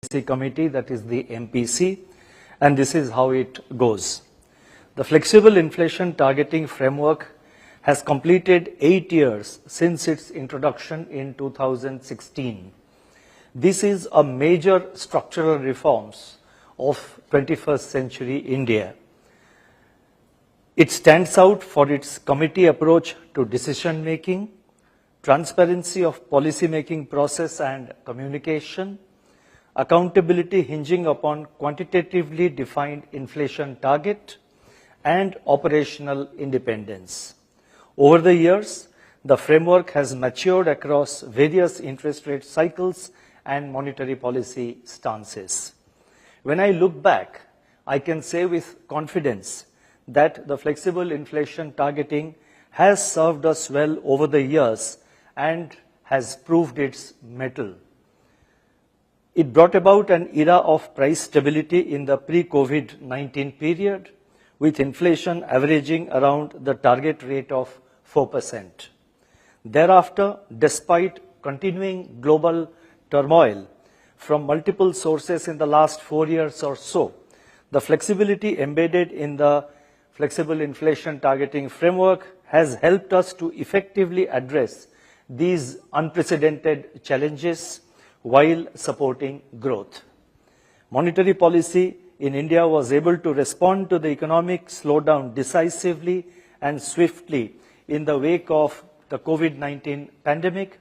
Committee, that is the MPC, and this is how it goes. The Flexible Inflation Targeting Framework has completed 8 years since its introduction in 2016. This is a major structural reforms of 21st century India. It stands out for its committee approach to decision making, transparency of policy making process and communication, accountability hinging upon quantitatively defined inflation target, and operational independence. Over the years, the framework has matured across various interest rate cycles and monetary policy stances. When I look back, I can say with confidence that the flexible inflation targeting has served us well over the years and has proved its mettle. It brought about an era of price stability in the pre-COVID-19 period, with inflation averaging around the target rate of 4%. Thereafter, despite continuing global turmoil from multiple sources in the last 4 years or so, the flexibility embedded in the flexible inflation targeting framework has helped us to effectively address these unprecedented challenges while supporting growth. Monetary policy in India was able to respond to the economic slowdown decisively and swiftly in the wake of the COVID-19 pandemic,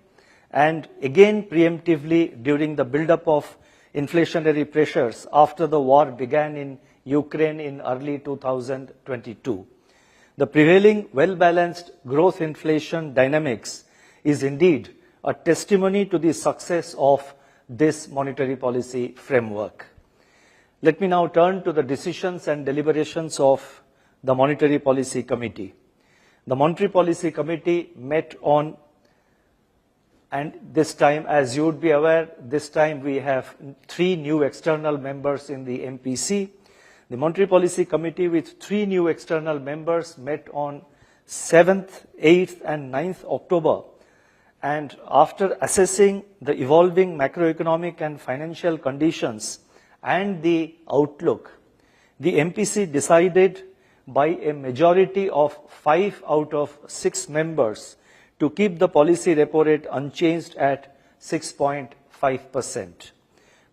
and again preemptively during the build-up of inflationary pressures after the war began in Ukraine in early 2022. The prevailing well-balanced growth inflation dynamics is indeed a testimony to the success of this monetary policy framework. Let me now turn to the decisions and deliberations of the Monetary Policy Committee. The Monetary Policy Committee met on, and this time, as you would be aware, this time we have 3 new external members in the MPC. The Monetary Policy Committee with 3 new external members met on 7th, 8th and 9th October. And after assessing the evolving macroeconomic and financial conditions and the outlook, the MPC decided by a majority of 5 out of 6 members to keep the policy repo rate unchanged at 6.5%.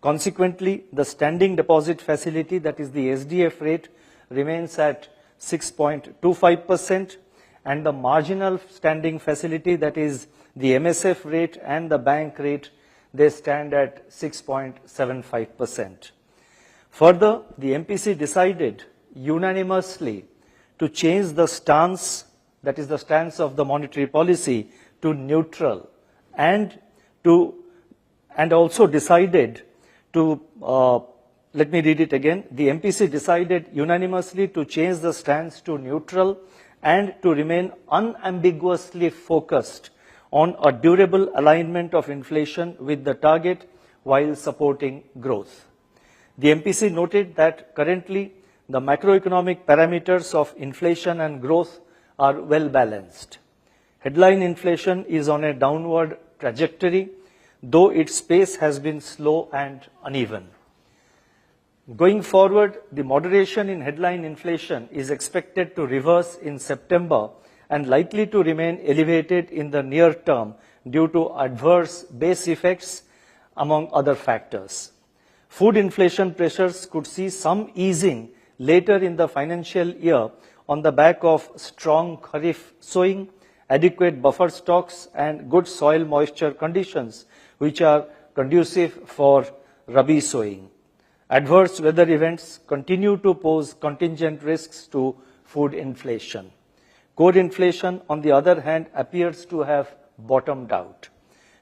Consequently, the standing deposit facility, that is the SDF rate, remains at 6.25%, and the marginal standing facility, that is the MSF rate and the bank rate, they stand at 6.75%. Further, the MPC decided unanimously to change the stance, that is the stance of the monetary policy, to neutral, and also decided to, let me read it again, the MPC decided unanimously to change the stance to neutral and to remain unambiguously focused on a durable alignment of inflation with the target while supporting growth. The MPC noted that currently the macroeconomic parameters of inflation and growth are well balanced. Headline inflation is on a downward trajectory, though its pace has been slow and uneven. Going forward, the moderation in headline inflation is expected to reverse in September and likely to remain elevated in the near term due to adverse base effects, among other factors. Food inflation pressures could see some easing later in the financial year on the back of strong Kharif sowing, adequate buffer stocks, and good soil moisture conditions, which are conducive for Rabi sowing. Adverse weather events continue to pose contingent risks to food inflation. Core inflation, on the other hand, appears to have bottomed out.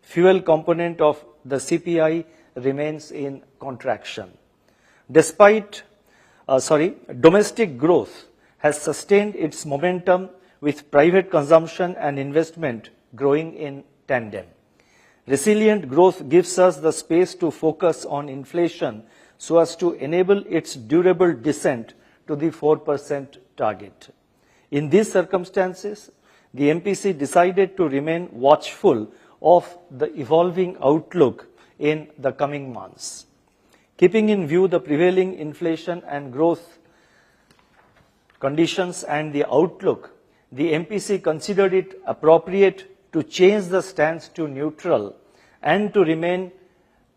Fuel component of the CPI remains in contraction. Domestic growth has sustained its momentum with private consumption and investment growing in tandem. Resilient growth gives us the space to focus on inflation so as to enable its durable descent to the 4% target. In these circumstances, the MPC decided to remain watchful of the evolving outlook in the coming months. Keeping in view the prevailing inflation and growth conditions and the outlook, the MPC considered it appropriate to change the stance to neutral and to remain,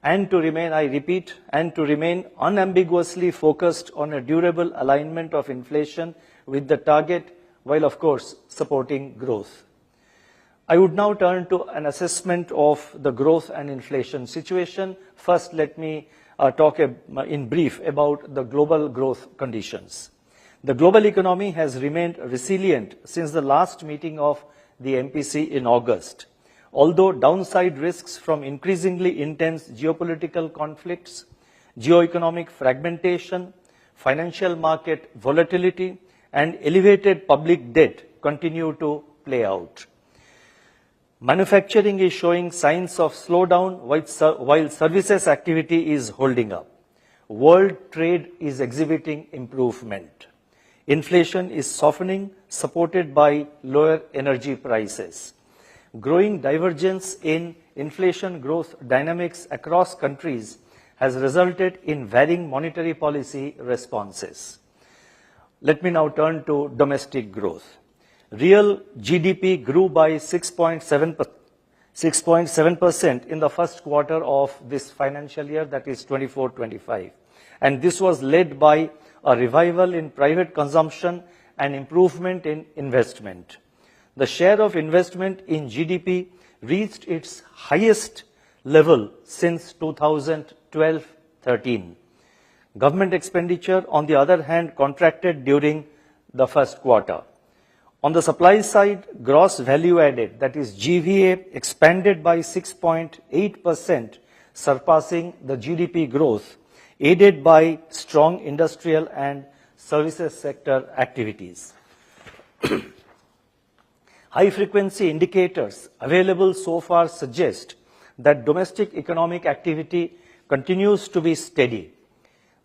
I repeat, and to remain unambiguously focused on a durable alignment of inflation with the target, while of course supporting growth. I would now turn to an assessment of the growth and inflation situation. First, let me talk in brief about the global growth conditions. The global economy has remained resilient since the last meeting of the MPC in August. Although downside risks from increasingly intense geopolitical conflicts, geoeconomic fragmentation, financial market volatility, and elevated public debt continue to play out. Manufacturing is showing signs of slowdown while services activity is holding up. World trade is exhibiting improvement. Inflation is softening, supported by lower energy prices. Growing divergence in inflation growth dynamics across countries has resulted in varying monetary policy responses. Let me now turn to domestic growth. Real GDP grew by 6.7% in the first quarter of this financial year, that is 24-25. And this was led by a revival in private consumption and improvement in investment. The share of investment in GDP reached its highest level since 2012-13. Government expenditure, on the other hand, contracted during the first quarter. On the supply side, gross value added, that is GVA, expanded by 6.8%, surpassing the GDP growth, aided by strong industrial and services sector activities. High-frequency indicators available so far suggest that domestic economic activity continues to be steady.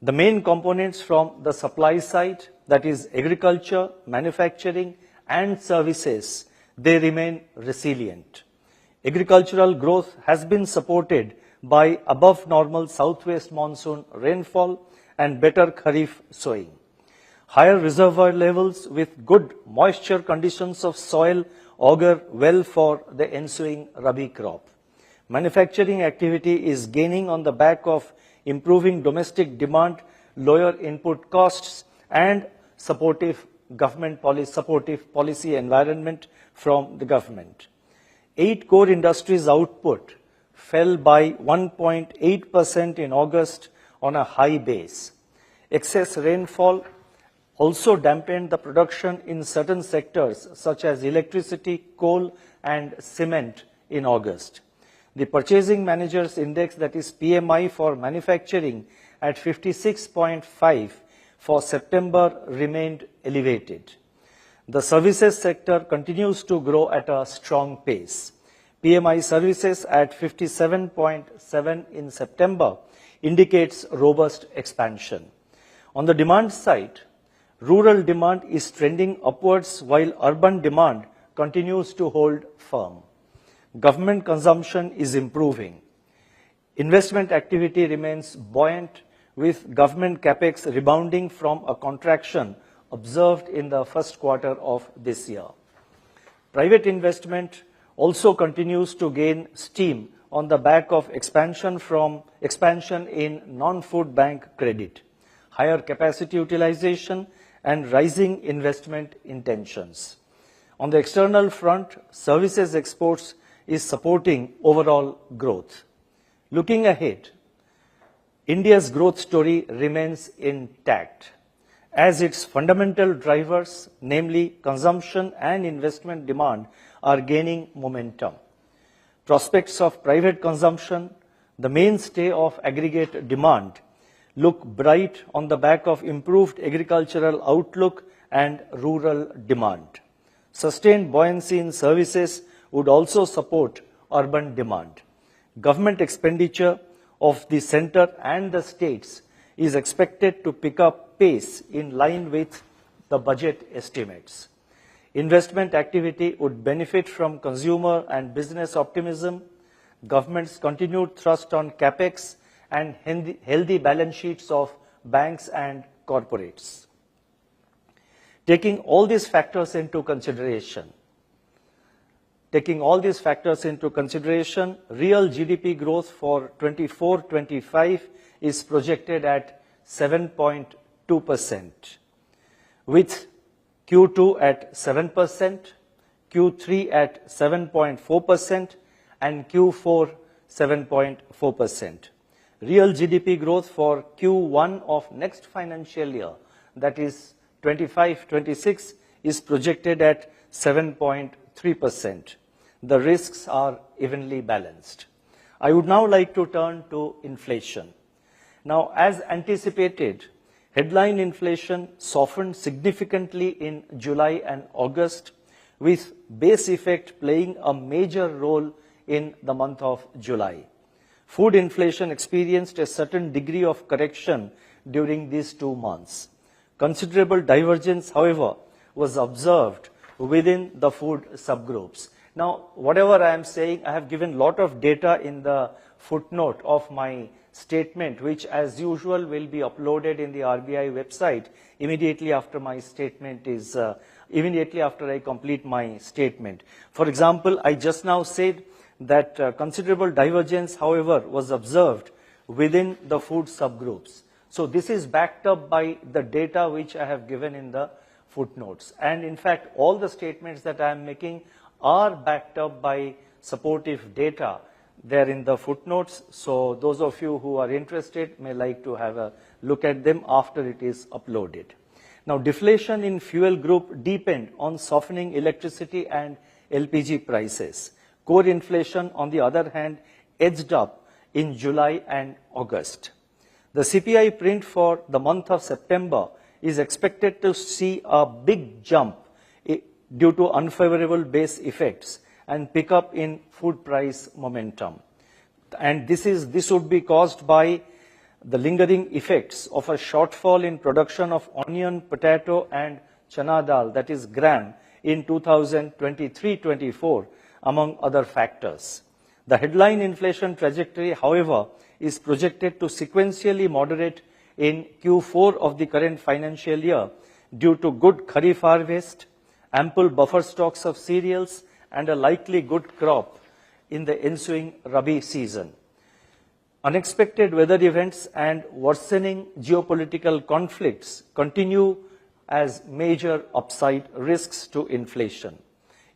The main components from the supply side, that is agriculture, manufacturing, and services, they remain resilient. Agricultural growth has been supported by above normal southwest monsoon rainfall and better kharif sowing. Higher reservoir levels with good moisture conditions of soil augur well for the ensuing rabi crop. Manufacturing activity is gaining on the back of improving domestic demand, lower input costs, and supportive policy environment from the government. 8 core industries output fell by 1.8% in August on a high base. Excess rainfall also dampened the production in certain sectors such as electricity, coal, and cement in August. The Purchasing Managers Index, that is PMI for manufacturing, at 56.5 for September remained elevated. The services sector continues to grow at a strong pace. PMI services at 57.7 in September indicates robust expansion. On the demand side, rural demand is trending upwards while urban demand continues to hold firm. Government consumption is improving. Investment activity remains buoyant, with government capex rebounding from a contraction observed in the first quarter of this year. Private investment also continues to gain steam on the back of expansion in non-food bank credit, higher capacity utilization, and rising investment intentions. On the external front, services exports is supporting overall growth. Looking ahead, India's growth story remains intact as its fundamental drivers, namely consumption and investment demand, are gaining momentum. Prospects of private consumption, the mainstay of aggregate demand, look bright on the back of improved agricultural outlook and rural demand. Sustained buoyancy in services would also support urban demand. Government expenditure of the center and the states is expected to pick up pace in line with the budget estimates. Investment activity would benefit from consumer and business optimism, government's continued thrust on capex, and healthy balance sheets of banks and corporates. Taking all these factors into consideration, real GDP growth for 24-25 is projected at 7.2%, with Q2 at 7%, Q3 at 7.4%, and Q4 7.4%. Real GDP growth for Q1 of next financial year, that is 25-26, is projected at 7.3%. The risks are evenly balanced. I would now like to turn to inflation. Now, as anticipated, headline inflation softened significantly in July and August, with base effect playing a major role in the month of July. Food inflation experienced a certain degree of correction during these 2 months. Considerable divergence, however, was observed within the food subgroups. Now, whatever I am saying, I have given a lot of data in the footnote of my statement, which as usual will be uploaded in the RBI website immediately after my statement is, immediately after I complete my statement. For example, I just now said that considerable divergence, however, was observed within the food subgroups. So this is backed up by the data which I have given in the footnotes. And in fact, all the statements that I am making are backed up by supportive data there in the footnotes. So those of you who are interested may like to have a look at them after it is uploaded. Now, deflation in fuel group deepened on softening electricity and LPG prices. Core inflation, on the other hand, edged up in July and August. The CPI print for the month of September is expected to see a big jump due to unfavorable base effects and pick up in food price momentum. And this would be caused by the lingering effects of a shortfall in production of onion, potato, and chana dal, that is gram, in 2023-24, among other factors. The headline inflation trajectory, however, is projected to sequentially moderate in Q4 of the current financial year due to good kharif harvest, ample buffer stocks of cereals, and a likely good crop in the ensuing Rabi season. Unexpected weather events and worsening geopolitical conflicts continue as major upside risks to inflation.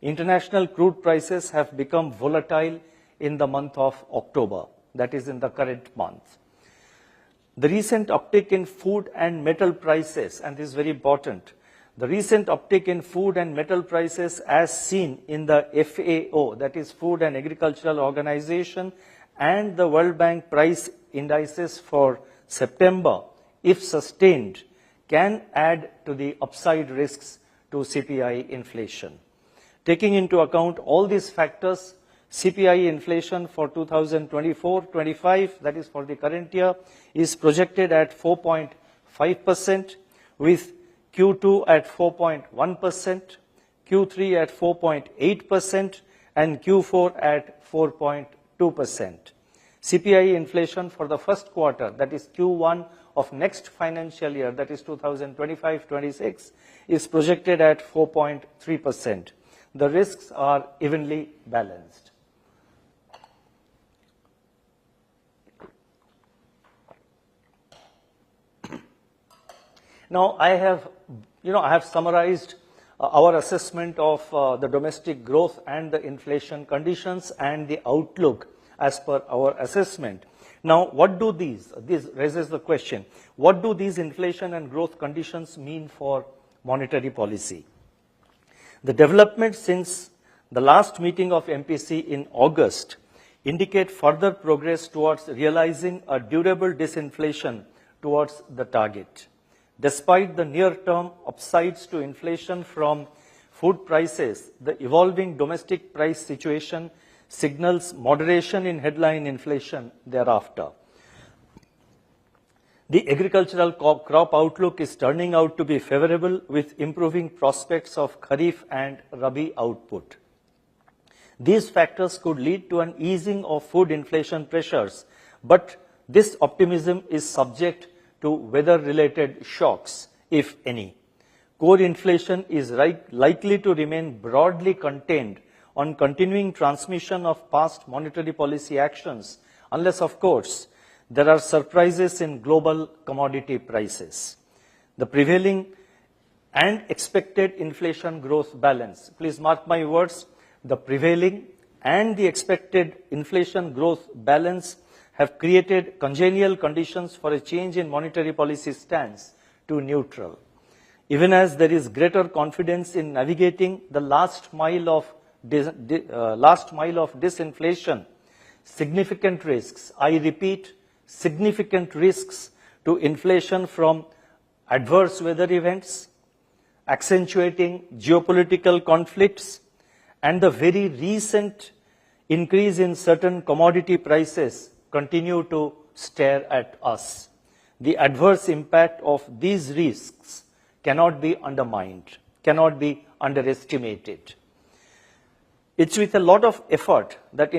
International crude prices have become volatile in the month of October, that is in the current month. The recent uptick in food and metal prices, and this is very important, the recent uptick in food and metal prices as seen in the FAO, that is Food and Agricultural Organization, and the World Bank price indices for September, if sustained, can add to the upside risks to CPI inflation. Taking into account all these factors, CPI inflation for 2024-25, that is for the current year, is projected at 4.5%, with Q2 at 4.1%, Q3 at 4.8%, and Q4 at 4.2%. CPI inflation for the first quarter, that is Q1 of next financial year, that is 2025-26, is projected at 4.3%. The risks are evenly balanced. Now, I have summarized our assessment of the domestic growth and the inflation conditions and the outlook as per our assessment. Now, what do this raises the question, what do these inflation and growth conditions mean for monetary policy? The developments since the last meeting of MPC in August indicate further progress towards realizing a durable disinflation towards the target. Despite the near-term upsides to inflation from food prices, the evolving domestic price situation signals moderation in headline inflation thereafter. The agricultural crop outlook is turning out to be favorable, with improving prospects of Kharif and Rabi output. These factors could lead to an easing of food inflation pressures, but this optimism is subject to weather-related shocks, if any. Core inflation is likely to remain broadly contained on continuing transmission of past monetary policy actions, unless, of course, there are surprises in global commodity prices. The prevailing and expected inflation growth balance, please mark my words, the prevailing and the expected inflation growth balance have created congenial conditions for a change in monetary policy stance to neutral. Even as there is greater confidence in navigating the last mile of disinflation, significant risks, I repeat, significant risks to inflation from adverse weather events, accentuating geopolitical conflicts, and the very recent increase in certain commodity prices continue to stare at us. The adverse impact of these risks cannot be undermined, cannot be underestimated. It's with a lot of effort that the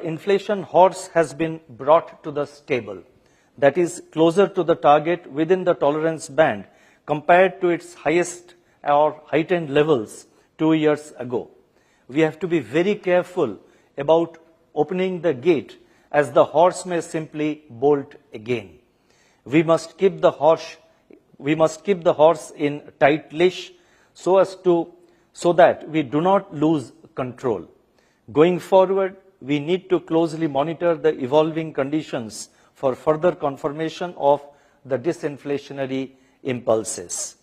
inflation horse has been brought to the stable, that is closer to the target within the tolerance band compared to its highest or heightened levels 2 years ago. We have to be very careful about opening the gate, as the horse may simply bolt again. We must keep the horse in tight leash so that we do not lose control. Going forward, we need to closely monitor the evolving conditions for further confirmation of the disinflationary impulses.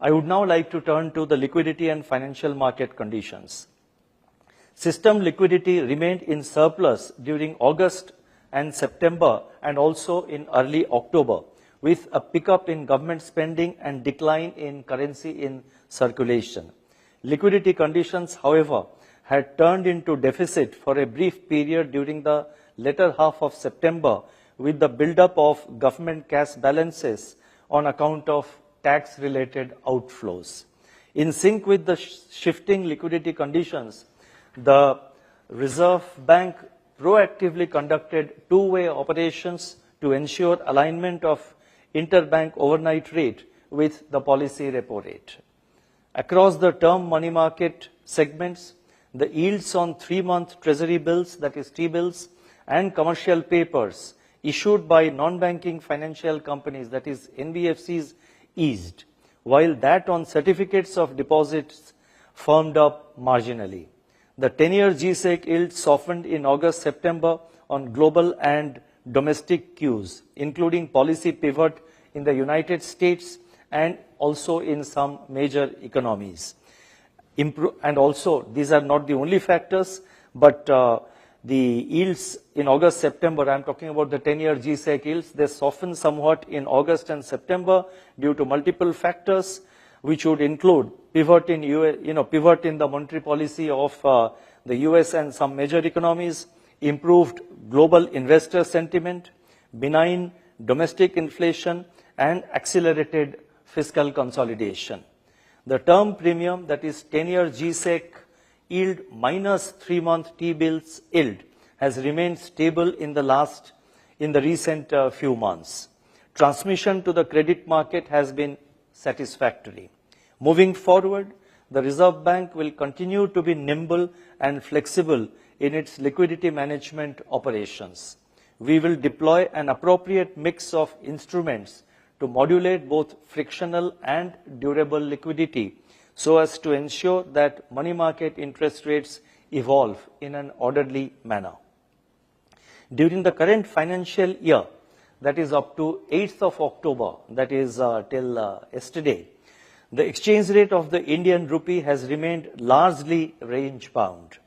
I would now like to turn to the liquidity and financial market conditions. System liquidity remained in surplus during August and September and also in early October, with a pickup in government spending and decline in currency in circulation. Liquidity conditions, however, had turned into deficit for a brief period during the latter half of September, with the buildup of government cash balances on account of tax-related outflows. In sync with the shifting liquidity conditions, the Reserve Bank proactively conducted two-way operations to ensure alignment of interbank overnight rate with the policy repo rate. Across the term money market segments, the yields on 3-month treasury bills, that is T-bills, and commercial papers issued by non-banking financial companies, that is NBFCs, eased, while that on certificates of deposits firmed up marginally. The 10-year G-Sec yield softened in August-September on global and domestic cues, including policy pivot in the United States and also in some major economies. And also, these are not the only factors, but the yields in August-September, I'm talking about the 10-year G-Sec yields, they softened somewhat in August and September due to multiple factors, which would include pivot in the monetary policy of the US and some major economies, improved global investor sentiment, benign domestic inflation, and accelerated fiscal consolidation. The term premium, that is 10-year G-Sec yield minus 3-month T-bills yield, has remained stable in the recent few months. Transmission to the credit market has been satisfactory. Moving forward, the Reserve Bank will continue to be nimble and flexible in its liquidity management operations. We will deploy an appropriate mix of instruments to modulate both frictional and durable liquidity so as to ensure that money market interest rates evolve in an orderly manner. During the current financial year, that is up to 8th of October, that is till yesterday, the exchange rate of the Indian rupee has remained largely range-bound.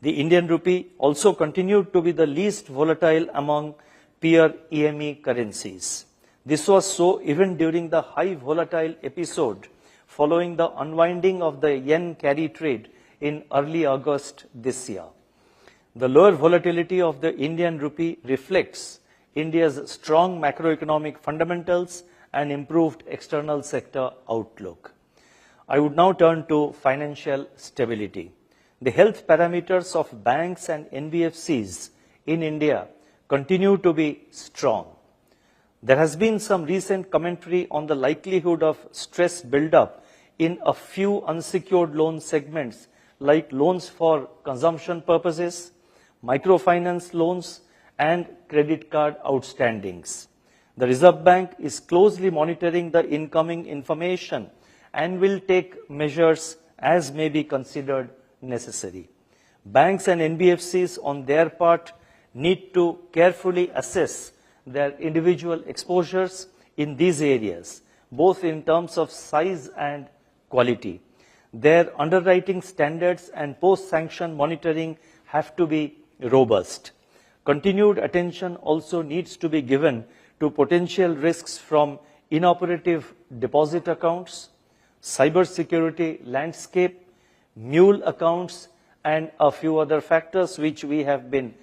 The Indian rupee also continued to be the least volatile among peer EME currencies. This was so even during the high volatile episode following the unwinding of the yen carry trade in early August this year. The lower volatility of the Indian rupee reflects India's strong macroeconomic fundamentals and improved external sector outlook. I would now turn to financial stability. The health parameters of banks and NBFCs in India continue to be strong. There has been some recent commentary on the likelihood of stress build-up in a few unsecured loan segments like loans for consumption purposes, microfinance loans, and credit card outstandings. The Reserve Bank is closely monitoring the incoming information and will take measures as may be considered necessary. Banks and NBFCs on their part need to carefully assess their individual exposures in these areas, both in terms of size and quality. Their underwriting standards and post-sanction monitoring have to be robust. Continued attention also needs to be given to potential risks from inoperative deposit accounts, cybersecurity landscape, mule accounts, and a few other factors which we have been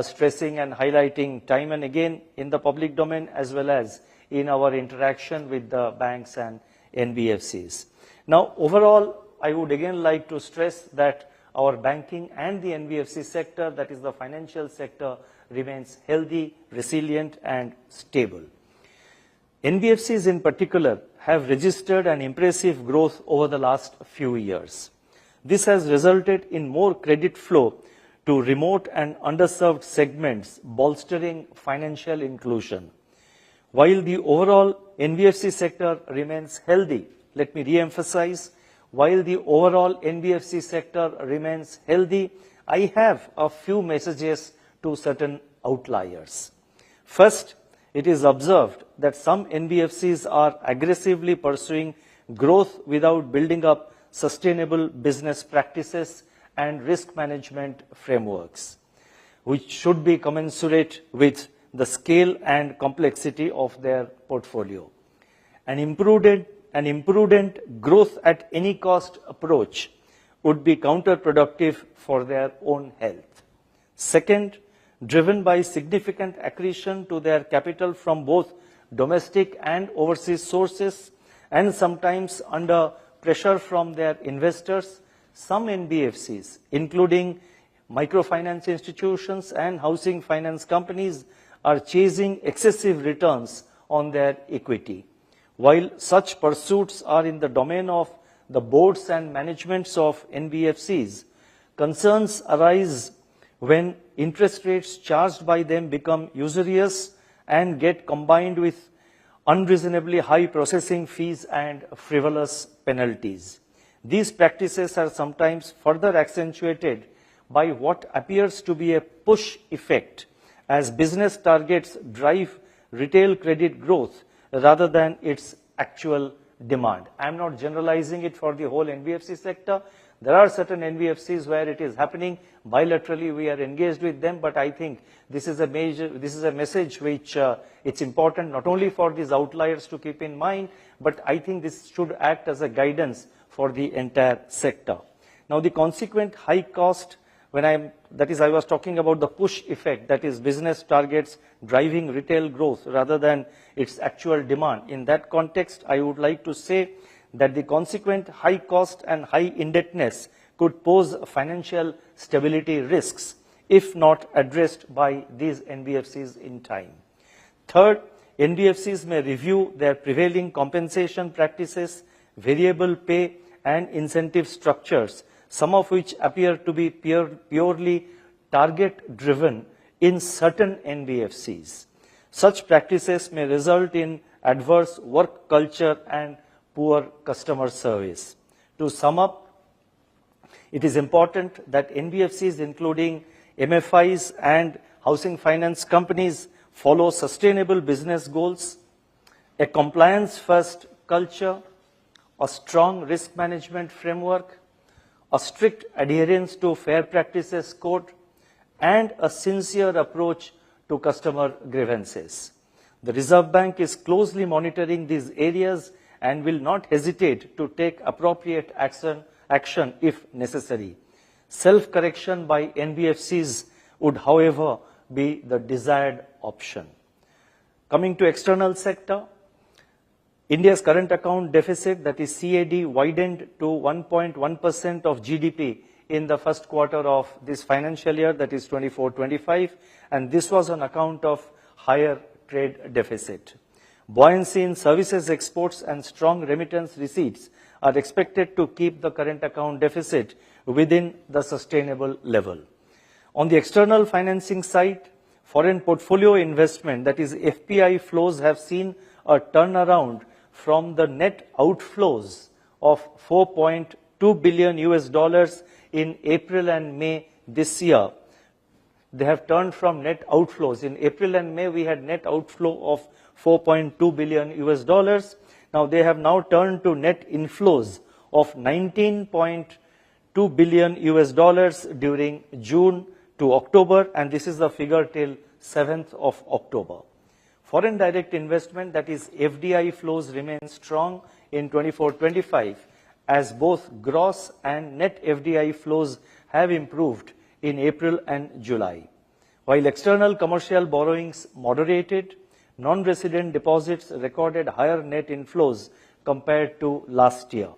stressing and highlighting time and again in the public domain as well as in our interaction with the banks and NBFCs. Now, overall, I would again like to stress that our banking and the NBFC sector, that is the financial sector, remains healthy, resilient, and stable. NBFCs in particular have registered an impressive growth over the last few years. This has resulted in more credit flow to remote and underserved segments, bolstering financial inclusion. While the overall NBFC sector remains healthy, let me re-emphasize, while the overall NBFC sector remains healthy, I have a few messages to certain outliers. First, it is observed that some NBFCs are aggressively pursuing growth without building up sustainable business practices and risk management frameworks, which should be commensurate with the scale and complexity of their portfolio. An imprudent growth at any cost approach would be counterproductive for their own health. Second, driven by significant accretion to their capital from both domestic and overseas sources, and sometimes under pressure from their investors, some NBFCs, including microfinance institutions and housing finance companies, are chasing excessive returns on their equity. While such pursuits are in the domain of the boards and managements of NBFCs, concerns arise when interest rates charged by them become usurious and get combined with unreasonably high processing fees and frivolous penalties. These practices are sometimes further accentuated by what appears to be a push effect as business targets drive retail credit growth rather than its actual demand. I am not generalizing it for the whole NBFC sector. There are certain NBFCs where it is happening. Bilaterally, we are engaged with them, but I think this is a message which it's important not only for these outliers to keep in mind, but I think this should act as a guidance for the entire sector. Now, the consequent high cost, I was talking about the push effect, that is business targets driving retail growth rather than its actual demand. In that context, I would like to say that the consequent high cost and high indebtedness could pose financial stability risks if not addressed by these NBFCs in time. Third, NBFCs may review their prevailing compensation practices, variable pay, and incentive structures, some of which appear to be purely target-driven in certain NBFCs. Such practices may result in adverse work culture and poor customer service. To sum up, it is important that NBFCs, including MFIs and housing finance companies, follow sustainable business goals, a compliance-first culture, a strong risk management framework, a strict adherence to fair practices code, and a sincere approach to customer grievances. The Reserve Bank is closely monitoring these areas and will not hesitate to take appropriate action if necessary. Self-correction by NBFCs would, however, be the desired option. Coming to external sector, India's current account deficit, that is CAD, widened to 1.1% of GDP in the first quarter of this financial year, that is 24-25, and this was on account of higher trade deficit. Buoyancy in services exports and strong remittance receipts are expected to keep the current account deficit within the sustainable level. On the external financing side, foreign portfolio investment, that is FPI flows, have seen a turnaround from the net outflows of $4.2 billion in April and May this year. They have turned from net outflows. In April and May, we had net outflow of $4.2 billion. Now they have now turned to net inflows of $19.2 billion during June to October, and this is the figure till 7th of October. Foreign direct investment, that is FDI flows, remain strong in 24-25, as both gross and net FDI flows have improved in April and July. While external commercial borrowings moderated, non-resident deposits recorded higher net inflows compared to last year.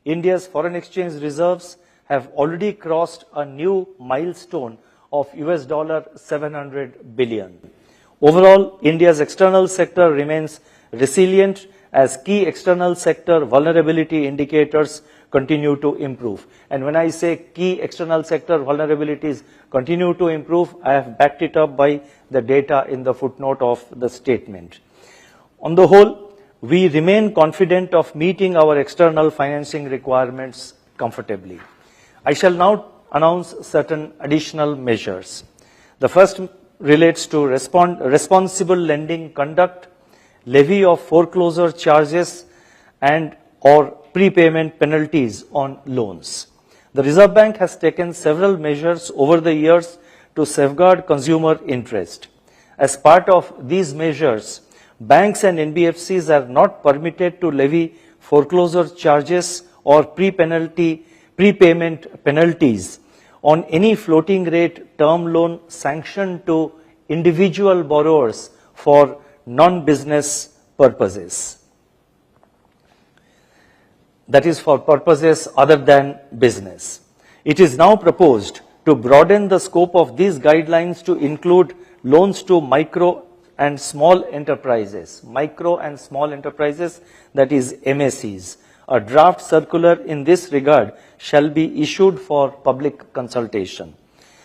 India's foreign exchange reserves have already crossed a new milestone of $700 billion. Overall, India's external sector remains resilient as key external sector vulnerability indicators continue to improve. And when I say key external sector vulnerabilities continue to improve, I have backed it up by the data in the footnote of the statement. On the whole, we remain confident of meeting our external financing requirements comfortably. I shall now announce certain additional measures. The first relates to responsible lending conduct, levy of foreclosure charges, and or prepayment penalties on loans. The Reserve Bank has taken several measures over the years to safeguard consumer interest. As part of these measures, banks and NBFCs are not permitted to levy foreclosure charges or prepayment penalties on any floating rate term loan sanctioned to individual borrowers for non-business purposes. That is, for purposes other than business. It is now proposed to broaden the scope of these guidelines to include loans to micro and small enterprises, that is MSEs. A draft circular in this regard shall be issued for public consultation.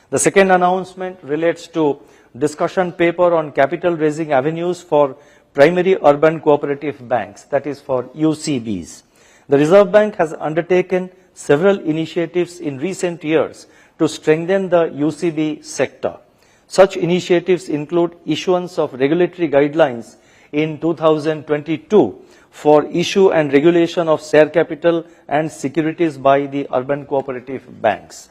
The second announcement relates to discussion paper on capital raising avenues for primary urban cooperative banks, that is for UCBs. The Reserve Bank has undertaken several initiatives in recent years to strengthen the UCB sector. Such initiatives include issuance of regulatory guidelines in 2022 for issue and regulation of share capital and securities by the urban cooperative banks.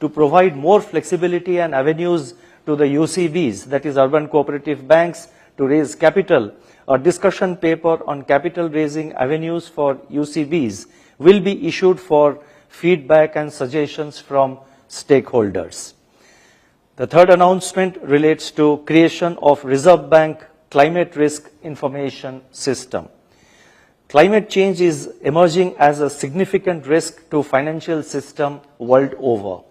To provide more flexibility and avenues to the UCBs, that is urban cooperative banks, to raise capital, a discussion paper on capital raising avenues for UCBs will be issued for feedback and suggestions from stakeholders. The third announcement relates to creation of Reserve Bank Climate Risk Information System. Climate change is emerging as a significant risk to financial system world over.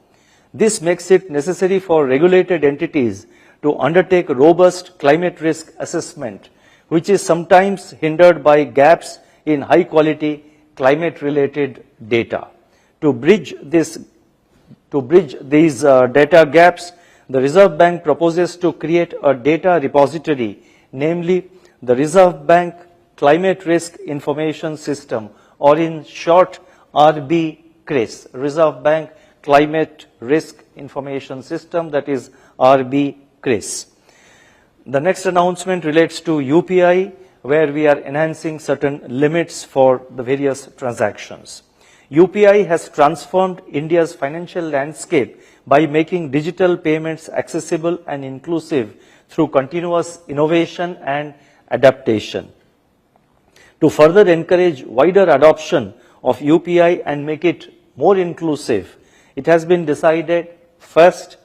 This makes it necessary for regulated entities to undertake robust climate risk assessment, which is sometimes hindered by gaps in high-quality climate-related data. To bridge these data gaps, the Reserve Bank proposes to create a data repository, namely the Reserve Bank Climate Risk Information System, or in short RBCRIS, Reserve Bank Climate Risk Information System, that is RBCRIS. The next announcement relates to UPI, where we are enhancing certain limits for the various transactions. UPI has transformed India's financial landscape by making digital payments accessible and inclusive through continuous innovation and adaptation. To further encourage wider adoption of UPI and make it more inclusive, it has been decided first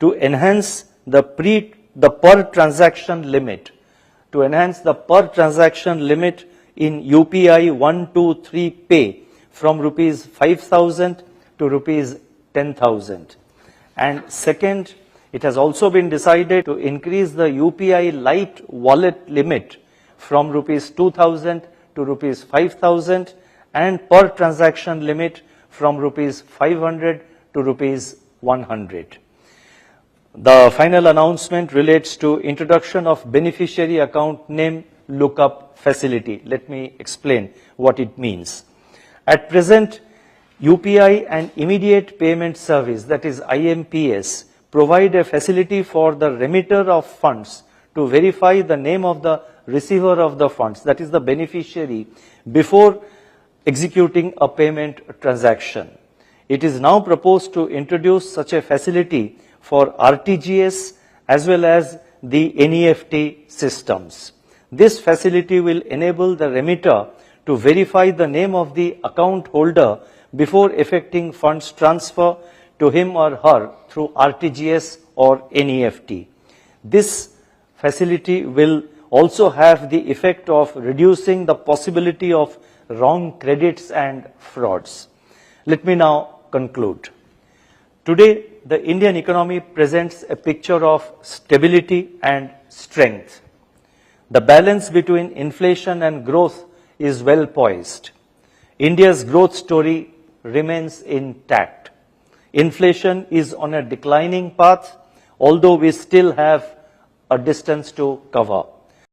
to enhance the per transaction limit. To enhance the per transaction limit in UPI 123 Pay from rupees 5,000 to rupees 10,000. And second, it has also been decided to increase the UPI Lite wallet limit from rupees 2,000 to rupees 5,000 and per transaction limit from rupees 500 to rupees 100. The final announcement relates to introduction of beneficiary account name lookup facility. Let me explain what it means. At present, UPI and Immediate Payment Service, that is IMPS, provide a facility for the remitter of funds to verify the name of the receiver of the funds, that is the beneficiary, before executing a payment transaction. It is now proposed to introduce such a facility for RTGS as well as the NEFT systems. This facility will enable the remitter to verify the name of the account holder before effecting funds transfer to him or her through RTGS or NEFT. This facility will also have the effect of reducing the possibility of wrong credits and frauds. Let me now conclude. Today, the Indian economy presents a picture of stability and strength. The balance between inflation and growth is well poised. India's growth story remains intact. Inflation is on a declining path, although we still have a distance to cover.